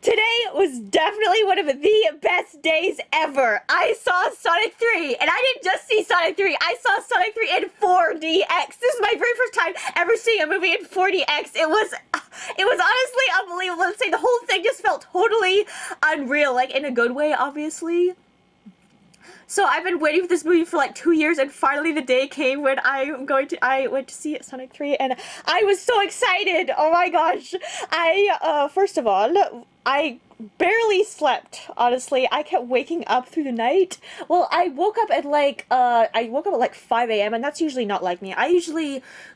Today was definitely one of the best days ever. I saw Sonic 3, and I didn't just see Sonic 3, I saw Sonic 3 in 4DX. This is my very first time ever seeing a movie in 4DX. It was honestly unbelievable. Let's say the whole thing just felt totally unreal, like in a good way, obviously. So I've been waiting for this movie for like 2 years, and finally the day came when I went to see Sonic 3, and I was so excited. Oh my gosh. First of all, I barely slept, honestly. I kept waking up through the night. Well, I woke up at like 5 a.m. and that's usually not like me. I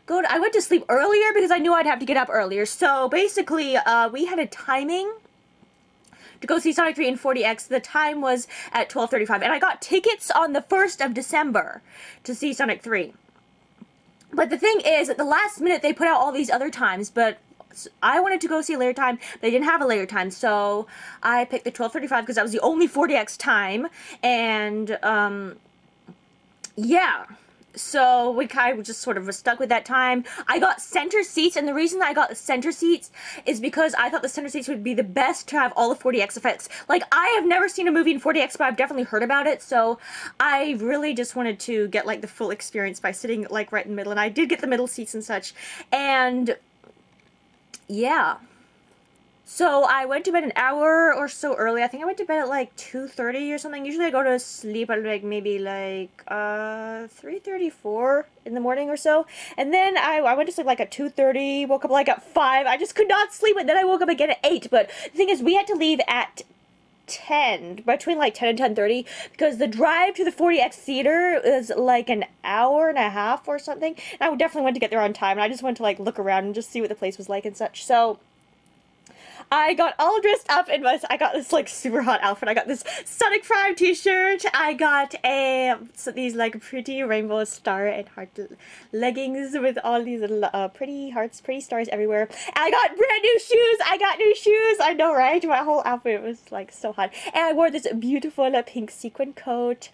went to sleep earlier because I knew I'd have to get up earlier. So basically, we had a timing to go see Sonic 3 in 4DX. The time was at 12:35, and I got tickets on the 1st of December to see Sonic 3. But the thing is, at the last minute, they put out all these other times, but I wanted to go see a later time. They didn't have a later time, so I picked the 12:35 because that was the only 4DX time, and, yeah. So we kind of just sort of were stuck with that time. I got center seats, and the reason I got the center seats is because I thought the center seats would be the best to have all the 4DX effects. Like, I have never seen a movie in 4DX, but I've definitely heard about it, so I really just wanted to get, like, the full experience by sitting, like, right in the middle, and I did get the middle seats and such, and yeah. So I went to bed an hour or so early. I think I went to bed at like 2:30 or something. Usually I go to sleep at like maybe like 3:34 in the morning or so. And then I went to sleep like at 2:30, woke up like at 5. I just could not sleep, and then I woke up again at 8. But the thing is, we had to leave at 10, between like 10 and 10:30, because the drive to the 4DX theater is like an hour and a half or something. And I definitely wanted to get there on time, and I just wanted to like look around and just see what the place was like and such. So I got all dressed up in I got this like super hot outfit. I got this Sonic Prime t-shirt. I got these like pretty rainbow star and heart leggings with all these little pretty hearts, pretty stars everywhere. And I got brand new shoes. I know, right? My whole outfit was like so hot. And I wore this beautiful pink sequin coat.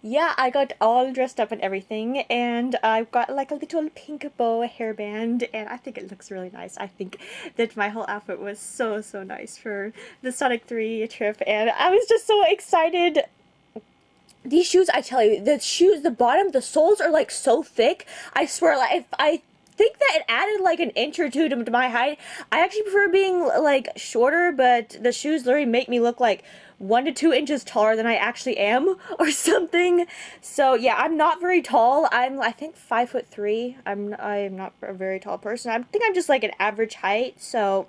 Yeah, I got all dressed up and everything, and I've got like a little pink bow hairband, and I think it looks really nice. I think that my whole outfit was so nice for the Sonic 3 trip, and I was just so excited. These shoes, I tell you, the bottom, the soles are like so thick. I swear, like, I think that it added like an inch or two to my height. I actually prefer being like shorter, but the shoes literally make me look like 1 to 2 inches taller than I actually am or something. So yeah, I'm not very tall. I think 5'3". I'm not a very tall person. I think I'm just like an average height. So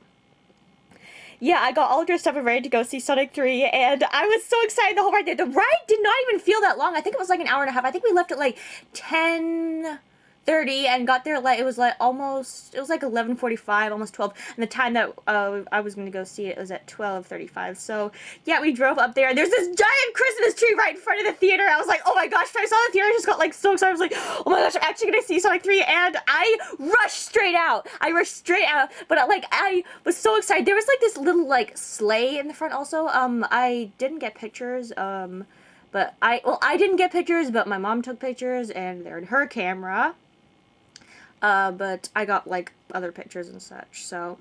yeah, I got all dressed up and ready to go see Sonic 3, and I was so excited the whole ride. The ride did not even feel that long. I think it was like an hour and a half. I think we left at like 10:30 and got there like it was like 11:45, almost 12, and the time that I was gonna go see it was at 12:35. So yeah, we drove up there, and there's this giant Christmas tree right in front of the theater. I was like, oh my gosh, when I saw the theater, I just got like so excited. I was like, oh my gosh, I'm actually gonna see Sonic 3, and I rushed straight out, but like I was so excited. There was like this little like sleigh in the front also. I didn't get pictures, but I didn't get pictures, but my mom took pictures, and they're in her camera. But I got, like, other pictures and such, so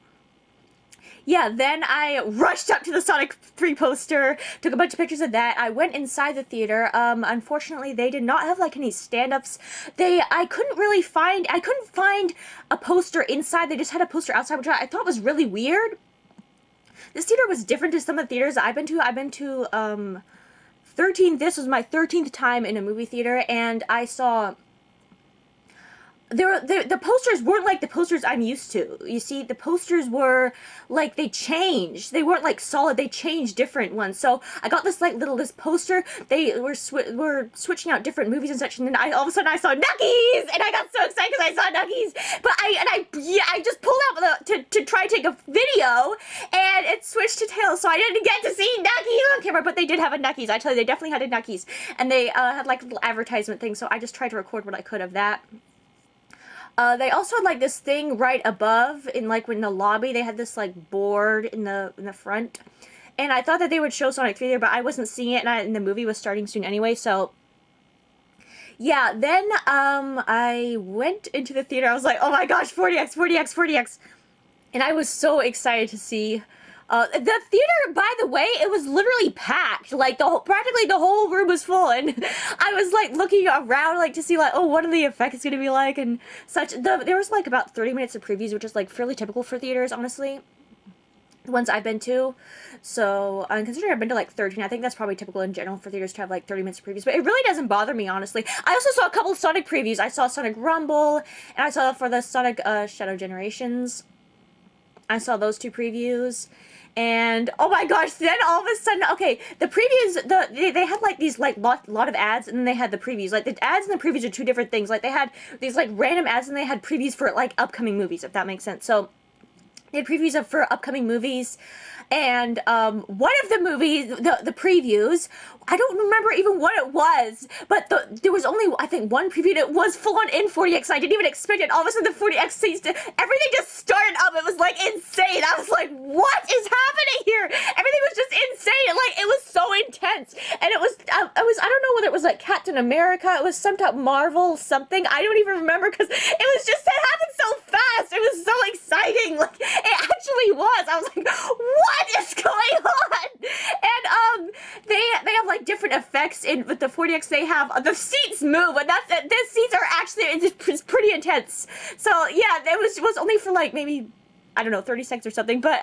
yeah, then I rushed up to the Sonic 3 poster, took a bunch of pictures of that. I went inside the theater. Unfortunately, they did not have, like, any stand-ups. I couldn't find a poster inside. They just had a poster outside, which I thought was really weird. This theater was different to some of the theaters I've been to. I've been to, this was my 13th time in a movie theater, and I saw the posters weren't like the posters I'm used to. You see, the posters were like, they changed. They weren't like solid. They changed different ones. So I got this like this poster. They were switching out different movies and such. And then all of a sudden I saw Knuckies, and I got so excited because I saw Knuckies. But I just pulled out to try to take a video, and it switched to Tails. So I didn't get to see Knuckies on camera. But they did have a Knuckies. I tell you, they definitely had a Knuckies, and they had like a little advertisement thing. So I just tried to record what I could of that. They also had like this thing right above in the lobby. They had this like board in the front, and I thought that they would show Sonic 3 there, but I wasn't seeing it, and the movie was starting soon anyway. So yeah, then I went into the theater. I was like, oh my gosh, 4DX, 4DX, 4DX. And I was so excited to see. The theater, by the way, it was literally packed. Like, practically the whole room was full, and I was, like, looking around, like, to see, like, oh, what are the effects gonna be like, and such. There was, like, about 30 minutes of previews, which is, like, fairly typical for theaters, honestly. The ones I've been to. So, considering I've been to, like, 13, I think that's probably typical in general for theaters to have, like, 30 minutes of previews. But it really doesn't bother me, honestly. I also saw a couple of Sonic previews. I saw Sonic Rumble, and I saw for the Sonic, Shadow Generations. I saw those 2 previews. And oh my gosh, then all of a sudden, okay, the previews, they had like these like lot of ads, and then they had the previews. Like the ads and the previews are 2 different things. Like they had these like random ads, and they had previews for like upcoming movies, if that makes sense. So they had previews for upcoming movies, and one of the movies, the previews, I don't remember even what it was, but there was only, I think, one preview that was full-on in 40X. I didn't even expect it. All of a sudden, the 40X scenes, everything just started up. It was, like, insane. I was like, what is happening here? Everything was just insane. Like, it was so intense. And it was, I don't know whether it was, like, Captain America. It was some type of Marvel something. I don't even remember, because it was just, it happened so fast. It was so exciting. Like, it actually was. I was like, what is going on? And, they have, like, different effects with the 40X. They have the seats move, and the seats are actually, it's pretty intense. So yeah, it was only for like maybe, I don't know, 30 seconds or something, but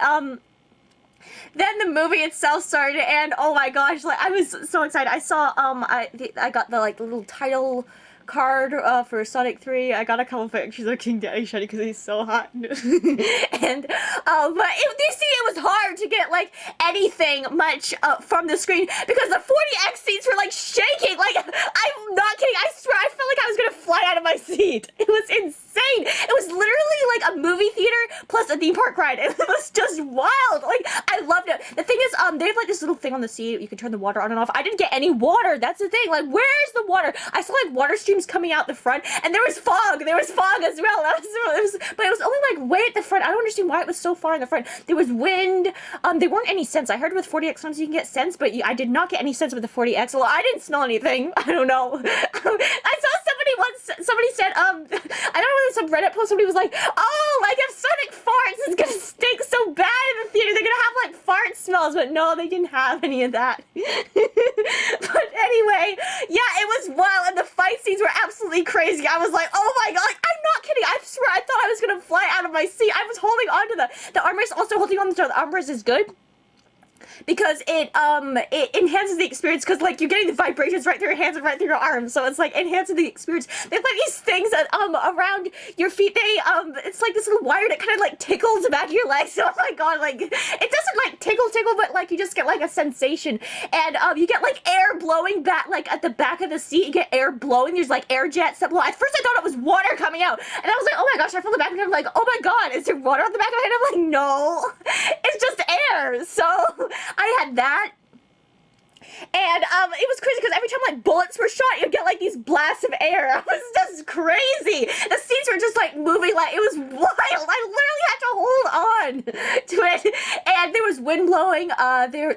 then the movie itself started, and oh my gosh, like I was so excited. I saw I got the like little title card for Sonic 3. I got a couple pictures of King Daddy Shuddy because he's so hot. And but you see, it was hard to get like anything much from the screen because the 40X seats were like shaking. Like, I'm not kidding. I swear, I felt like I was gonna fly out of my seat. It was insane. It was literally like a movie theater plus a theme park ride. It was just wild. Like, I loved it. The thing is, they have like this little thing on the seat. You can turn the water on and off. I didn't get any water. That's the thing. Like, where's the water? I saw like water streams coming out the front, and there was fog. There was fog as well. But it was only like way at the front. I don't understand why it was so far in the front. There was wind. There weren't any scents. I heard with 40X ones you can get scents, but I did not get any scents with the 40X. Well, I didn't smell anything. I don't know. I saw somebody once. Somebody said, I don't know whether some Reddit post. Somebody was like, oh, like if Sonic farts, it's gonna stink so bad in the theater. They're gonna have like fart smells, but no, they didn't have any of that. But anyway, yeah, it was wild, and the fight scenes were absolutely crazy. I was like, oh my god, like, I'm not kidding. I swear, I thought I was gonna fly out of my seat. I was holding on to the armrest. Also, holding on to the armrest is good because it enhances the experience, because like you're getting the vibrations right through your hands and right through your arms, so it's like enhancing the experience. They have like these things that, around your feet. They it's like this little wire that kind of like tickles the back of your legs. So oh my god, like it doesn't like tickle, but like you just get like a sensation, and you get like air blowing back, like at the back of the seat. You get air blowing. There's like air jets that blow. At first I thought it was water coming out, and I was like, oh my gosh. I felt the back of my head. I'm like, oh my god, is there water on the back of my head? I'm like, no, it's just air. So I had that. And it was crazy because every time like bullets were shot, you'd get like these blasts of air. It was just crazy. The seats were just like moving, like it was wild. I literally had to hold on to it. And there was wind blowing. There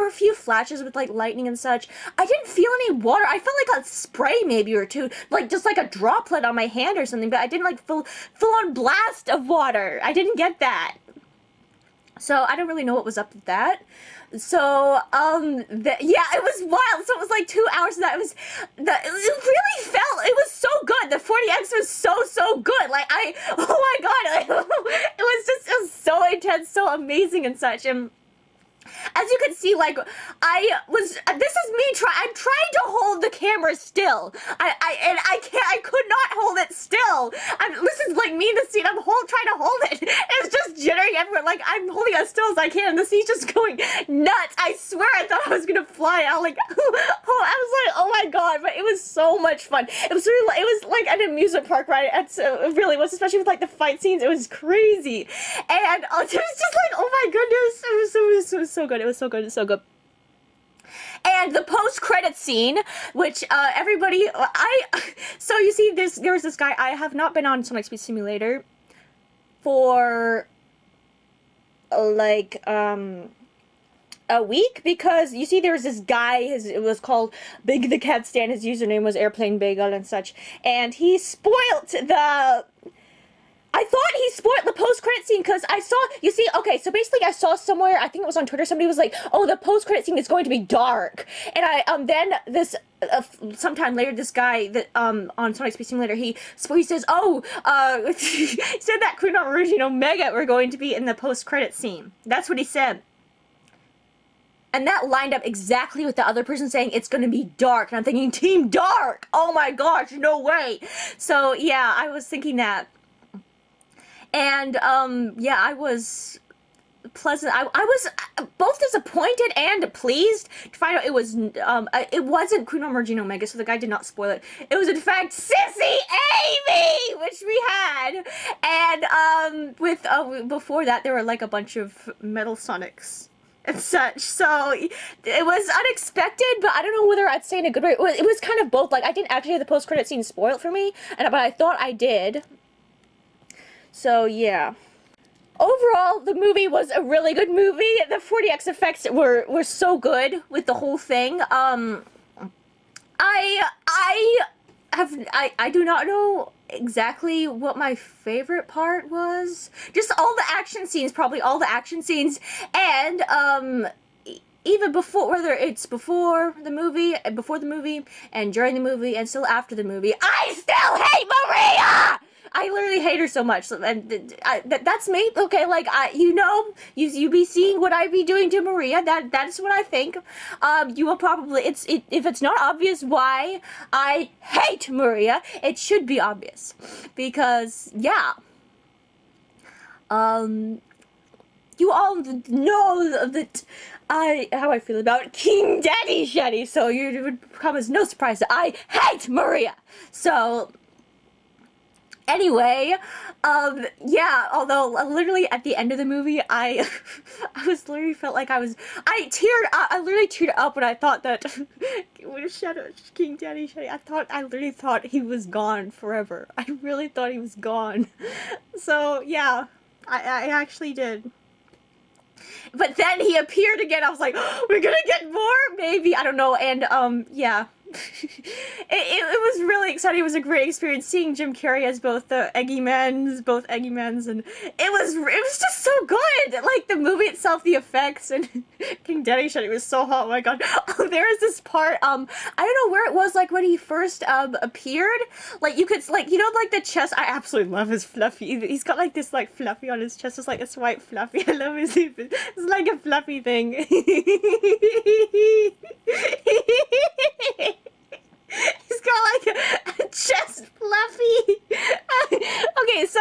were a few flashes with like lightning and such. I didn't feel any water. I felt like a spray maybe or two, like just like a droplet on my hand or something. But I didn't like full on blast of water. I didn't get that. So I don't really know what was up with that. So, yeah, it was wild. So it was like 2 hours of that. It really felt, it was so good. The 40X was so good. Like, oh my god, like, it was so intense, so amazing and such. And as you can see, like, this is me I'm trying to hold the camera still. I could not hold it still. This is like me in the seat. I'm trying to hold it. It's just jittering everywhere. Like, I'm holding it as still as I can, and the seat's just going nuts. I swear I thought I was gonna fly out. Like, I was like, oh my god, but it was so much fun. It was like an amusement park ride. It really was, especially with like the fight scenes. It was crazy. And it was just like, oh my goodness, it was so good. It was so good. It's so good. And the post-credit scene, which so you see, there was this guy. I have not been on Sonic Speed Simulator for like a week, because you see there was this guy, it was called Big the Cat Stand, his username was Airplane Bagel and such, and he spoilt the, I I thought he spoiled the post-credit scene because I saw, you see, okay, so basically I saw somewhere, I think it was on Twitter, somebody was like, oh, the post-credit scene is going to be dark. And then this, sometime later, this guy that, on Sonic Space Simulator, he says, oh, he said that Kuno, Rouge, and Omega were going to be in the post-credit scene. That's what he said. And that lined up exactly with the other person saying it's going to be dark. And I'm thinking, Team Dark! Oh my gosh, no way! So, yeah, I was thinking that. And, yeah, I was pleasant. I was both disappointed and pleased to find out it was, it wasn't Kuno, Merging Omega, so the guy did not spoil it. It was, in fact, Sissy Amy! Which we had! And, before that, there were, like, a bunch of Metal Sonics and such, so it was unexpected, but I don't know whether I'd say in a good way. It was kind of both. Like, I didn't actually have the post-credit scene spoiled for me, but I thought I did. So, yeah. Overall, the movie was a really good movie. The 40X effects were so good with the whole thing. I do not know exactly what my favorite part was. Just all the action scenes, probably all the action scenes, and even before, whether it's before the movie, and during the movie, and still after the movie, I still hate Maria! I literally hate her so much, and that's me. Okay, like you be seeing what I be doing to Maria. That's what I think. You will probably if it's not obvious why I hate Maria, it should be obvious because yeah. You all know that how I feel about King Daddy Shaddy, so it would come as no surprise that I hate Maria. So. Anyway, yeah, although literally at the end of the movie, I was literally felt like I literally teared up when I thought that, when King Daddy Shaddy, I literally thought he was gone forever. I really thought he was gone. So, yeah, I actually did. But then he appeared again, I was like, oh, we're gonna get more? Maybe, I don't know, and, yeah. it was really exciting. It was a great experience seeing Jim Carrey as both the Eggy Men, and it was just so good. Like the movie itself, the effects, and King Daddy Shaddy was so hot. Oh my god! Oh, there was this part. I don't know where it was. Like when he first appeared. Like you could like like the chest. I absolutely love his fluffy. He's got like this like fluffy on his chest. It's like this white fluffy. I love his. It's like a fluffy thing. He's got like a chest fluffy. Okay, so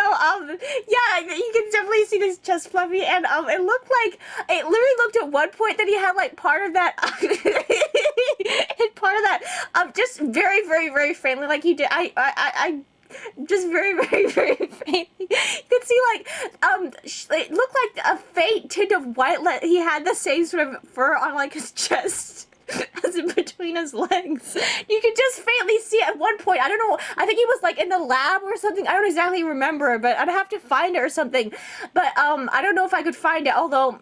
yeah, you can definitely see this chest fluffy, and it literally looked at one point that he had like part of that, just very very very faintly, like he did. I just very very very faintly. You could see like it looked like a faint tint of white. He had the same sort of fur on like his chest. As in between his legs. You could just faintly see it at one point. I don't know. I think he was like in the lab or something. I don't exactly remember, but I'd have to find it or something. But I don't know if I could find it, although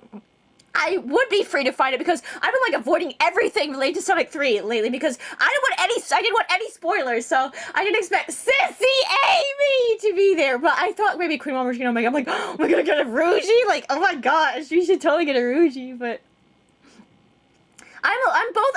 I would be free to find it because I've been like avoiding everything related to Sonic 3 lately because I didn't want any spoilers, so I didn't expect Sissy Amy to be there. But I thought maybe Queen Mom was gonna I'm like, oh, we're gonna get a Rougie? Like, oh my gosh, we should totally get a Rougie, but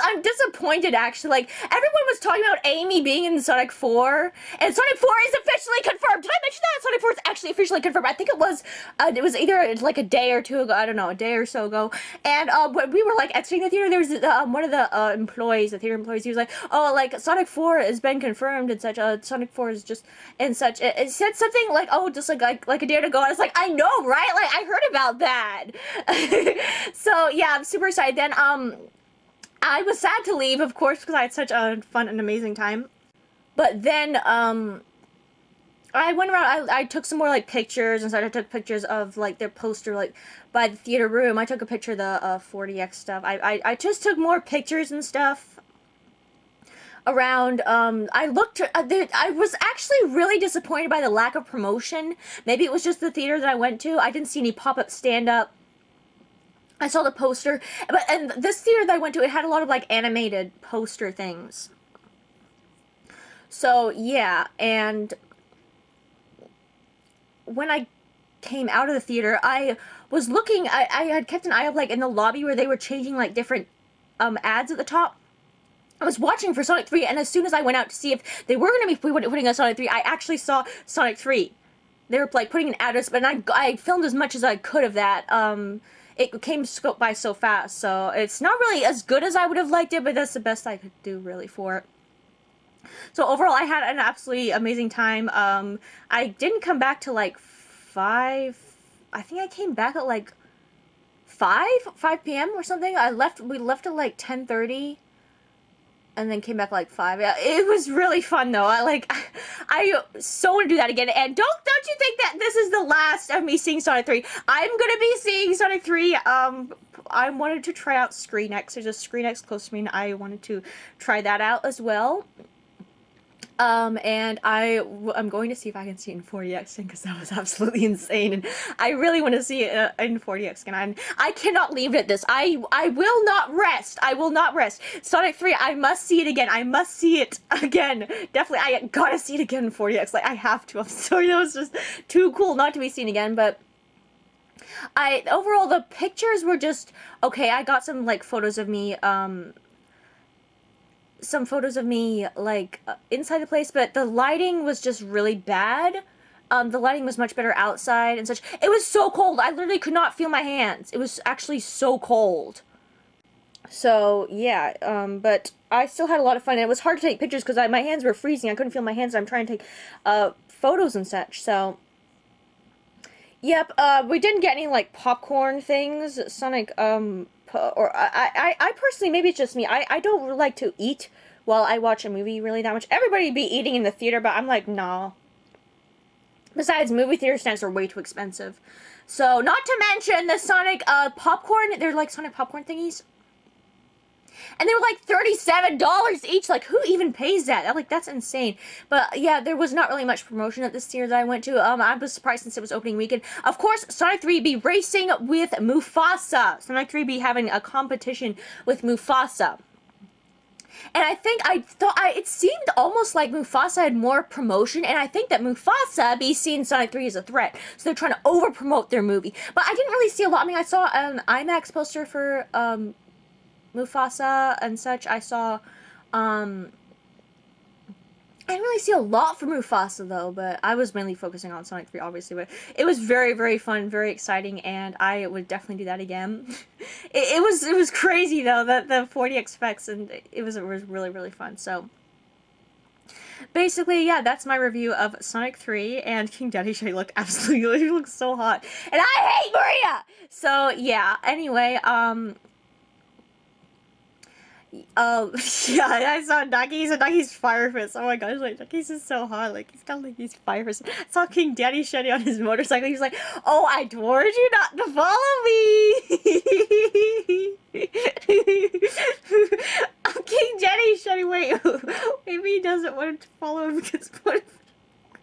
I'm disappointed actually. Like everyone was talking about Amy being in Sonic 4, and Sonic 4 is officially confirmed. Did I mention that? Sonic 4 is actually officially confirmed. I think it was either like a day or two ago. I don't know, a day or so ago. And when we were like exiting the theater, there was one of the employees, the theater employees. He was like, "Oh, like Sonic 4 has been confirmed and such. Sonic 4 is just and such." It said something like, "Oh, just like a day ago." I was like, "I know, right? Like I heard about that." So yeah, I'm super excited. Then I was sad to leave, of course, because I had such a fun and amazing time. But then, I went around, I took some more, like, pictures, and so I took pictures of, like, their poster, like, by the theater room. I took a picture of the 40X stuff. I just took more pictures and stuff around. I was actually really disappointed by the lack of promotion. Maybe it was just the theater that I went to. I didn't see any pop-up stand-up. I saw the poster, and this theater that I went to, it had a lot of, like, animated poster things. So, yeah, and when I came out of the theater, I was looking, I had kept an eye up, like, in the lobby where they were changing, like, different, ads at the top. I was watching for Sonic 3, and as soon as I went out to see if they were going to be putting a Sonic 3, I actually saw Sonic 3. They were, like, putting an ad, but I filmed as much as I could of that. It came by so fast, so it's not really as good as I would have liked it, but that's the best I could do, really, for it. So overall, I had an absolutely amazing time. I didn't come back till, like, 5... I think I came back at, like, 5 p.m. or something. We left at, like, 10:30. And then came back like 5. Yeah, it was really fun though. I so want to do that again. And don't you think that this is the last of me seeing Sonic 3? I'm gonna be seeing Sonic 3. I wanted to try out ScreenX. There's a ScreenX close to me, and I wanted to try that out as well. And I'm going to see if I can see it in 40x because that was absolutely insane, and I really want to see it in 40x again. I cannot leave it at this. I will not rest. I will not rest. Sonic 3, I must see it again. I must see it again. Definitely, I gotta see it again in 40x. Like, I have to. I'm sorry, that was just too cool not to be seen again, but overall, the pictures were just okay. I got some, like, photos of me, like, inside the place, but the lighting was just really bad. The lighting was much better outside and such. It was so cold, I literally could not feel my hands. It was actually so cold. So, yeah, but I still had a lot of fun, and it was hard to take pictures because my hands were freezing. I couldn't feel my hands, and I'm trying to take, photos and such, so... Yep, we didn't get any, like, popcorn things. Sonic, or I personally, maybe it's just me, I don't like to eat while I watch a movie really that much. Everybody be eating in the theater, but I'm like, nah. Besides, movie theater snacks are way too expensive. So, not to mention the Sonic, popcorn, they're like Sonic popcorn thingies. And they were like $37 each. Like, who even pays that? Like, that's insane. But yeah, there was not really much promotion at this theater that I went to. I was surprised since it was opening weekend. Of course, Sonic 3 be racing with Mufasa. Sonic 3 be having a competition with Mufasa. And it seemed almost like Mufasa had more promotion, and I think that Mufasa be seeing Sonic 3 as a threat. So they're trying to over-promote their movie. But I didn't really see a lot. I mean, I saw an IMAX poster for, Mufasa and such. I saw, I didn't really see a lot for Mufasa though, but I was mainly focusing on Sonic 3 obviously, but it was very, very fun, very exciting, and I would definitely do that again. it was crazy though, the 40x effects, and it was really, really fun, so. Basically, yeah, that's my review of Sonic 3, and King Daddy Shay look absolutely, he looks so hot, and I hate Maria! So, yeah, anyway, yeah, I saw Nuckies, and Nuckies fire fist. Oh my gosh, like, Nuckies is so hot. Like, he's got, like, these fire fists. I saw King Daddy Shetty on his motorcycle. He's like, oh, I warned you not to follow me! King Daddy Shetty, wait, maybe he doesn't want to follow him because what if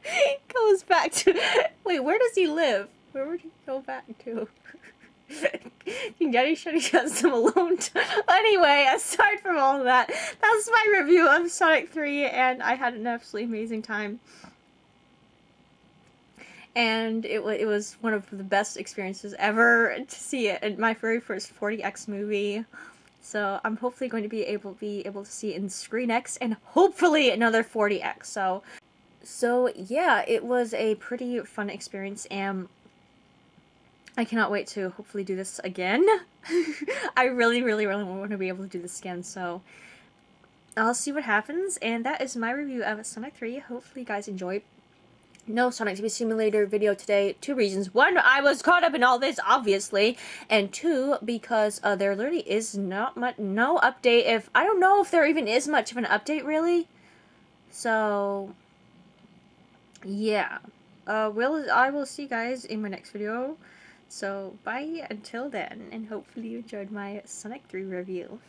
he goes back to, wait, where does he live? Where would he go back to? King Daddy Shetty has some alone time. Anyway, aside from all of that, that's my review of Sonic 3, and I had an absolutely amazing time. And it was one of the best experiences ever to see it in my very first 40x movie. So I'm hopefully going to be able to see it in ScreenX and hopefully another 40x. So yeah, it was a pretty fun experience, and I cannot wait to hopefully do this again. I really, really, really want to be able to do this again, so I'll see what happens, and that is my review of Sonic 3. Hopefully you guys enjoyed. No Sonic TV Simulator video today. 2 reasons. 1, I was caught up in all this, obviously, and 2, because there literally is no update. I don't know if there even is much of an update, really. So, yeah. I will see you guys in my next video. So, bye until then, and hopefully you enjoyed my Sonic 3 review.